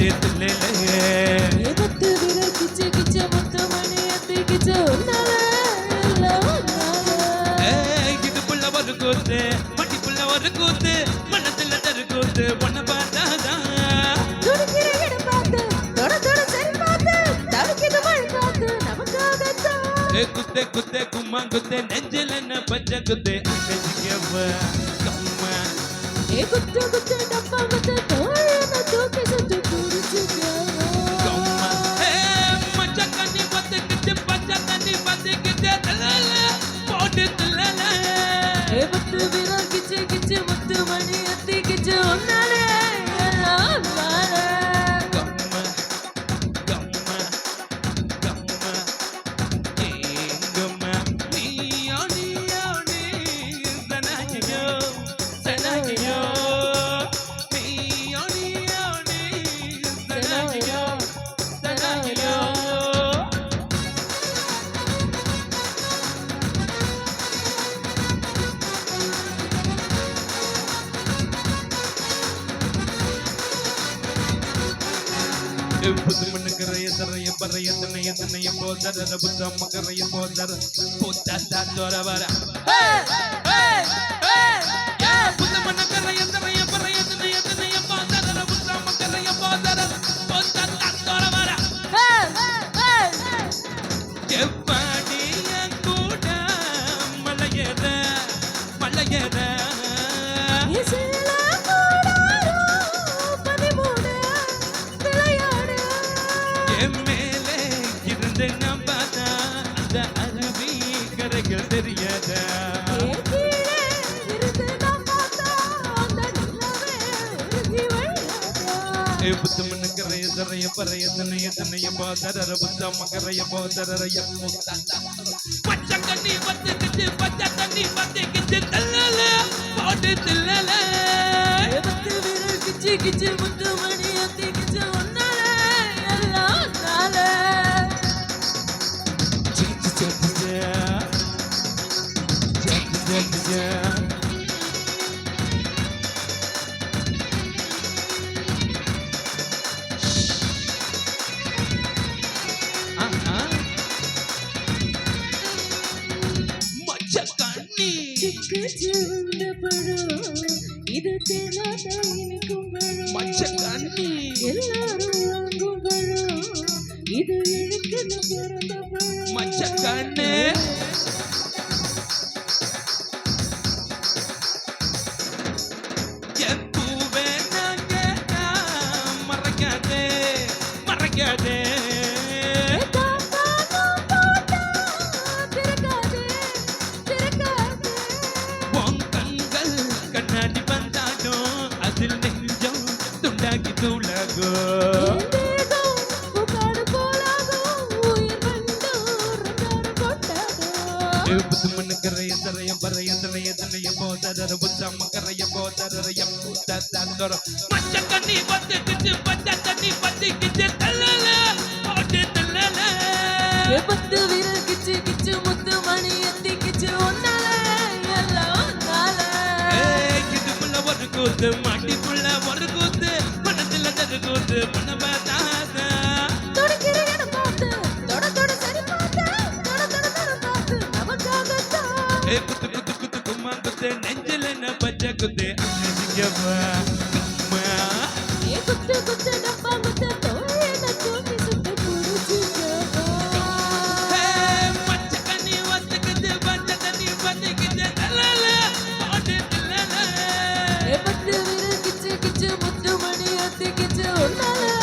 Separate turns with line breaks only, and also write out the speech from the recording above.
போட்டு தில்லையே
பத்து விரல் கிச்சு கிச்சு முத்து மணி அத்தி கிச்சு உன்னால
இடுப்புள்ள ஒரு கூத்து மட்டிப்புள்ள ஒரு கூத்து மனத்துல தரு கூத்து பொண்ண பார்த்தாதான்
துடிக்கிற இடம் பார்த்து தொட தொட சரி பார்த்து தவிக்கிது மழை காத்து நமக்காகத்தான்
குத்தே குத்தே கும்மா குத்தே நெஞ்சில் என்ன பச்சை குத்தே அங்கச்சிக்கவ கம்மா
குத்து குத்து டப்பா குத்து தோழன தூக்கி சுட்டு குடிச்சுக்கவா
கம்மா மச்ச கண்ணி பத்து கிட்டு பச்சை தண்ணி பத்து கிட்டு தலல போட்டு தலல
பத்து விரல் கிச்சு கிச்சு முத்து மணி அத்தி கிச்சு உன்னாலே
கம்மா கம்மா கம்மா ஏங்கம்மா நீயோ நீயோ நீ சனாகியோ சனாகியோ நீயோ நீயோ நீ சனாகியோ சனாகியோ புது மண்ணுக்கரைய தரைய பறைய தன்னைய தன்னைய போதர புத்த மக்கரைய போதர புத்த தோர வர புது மண்ணுக்கரைய தரைய பறைய தன்னைய தன்னைய போதர புத்த மக்கரைய போதர புத்த தோர வர எப்பாடிய கூட மலையத மலையத மேலே இருந்து நான் பார்த்தா அந்த அருவி கரைகள் தெரியாத புத்த மண்ணுக்கரைய தரைய பறைய தன்னைய தன்னைய போதர புத்த மக்கரைய போதர பச்சை தண்ணி பத்து கிச்சு பச்சை தண்ணி பத்து கிச்சு தல்லல போட்டு தில்லல
பத்து விரல் கிச்சு கிச்சு முத்து மணி அத்தி கிச்சு உன்னாலே எல்லாம் நாளே சிக்கு சிவந்த பழம் இது தேனாத இனிக்கும் பழம் எல்லாரும் வாங்கும் பழம் இது எழுத்துன்னு பிறந்த பழம்
மச்சக்கண்ணு என் பூவே நாங்க மறைக்காதே மறைக்காதே உன் கண்கள் கண்ணாடி வந்தாலும் அதில் நெஞ்சம் துண்டாக்கி தூளாகோ புது மண்ணுக்கரைய தரைய பறைய தன்னைய தன்னைய போதர புத்த மக்கரைய போதர புத்த தோர மச்ச கண்ணி பத்து கிச்சு பச்சை தண்ணி பத்து கிச்சு தல்லல போட்டு தல்லல
பத்து விரல் கிச்சு கிச்சு முத்து மணி அத்தி கிச்சு உன்னாலே எல்லாம் நாளே
இடுப்புள்ள ஒரு கூத்து மாட்டிப்புள்ள ஒரு கூத்து மனத்துல தரு கூத்து மன பார்த்தாத
துடிக்கிற இடம் பார்த்து தொட தொட சரி பார்த்து தொட தொட தொட பார்த்து நமக்காகத்தான்
குத்து குத்து குத்து கும்மா குத்து நெஞ்சில் என்ன பச்சை குத்து அங்கச்சிக்கவா கம்மா
குத்து குத்து டப்பா குத்து தோழன தூக்கி சுட்டு குடிச்சுக்கவா
பச்சை கண்ணி ஒத்து கிச்சு பச்சை தண்ணி பத்து கிச்சு தல்லல போட்டு தல்லல
பத்து விரல் கிச்சு கிச்சு முத்து மணி அத்தி கிச்சு உன்னாலே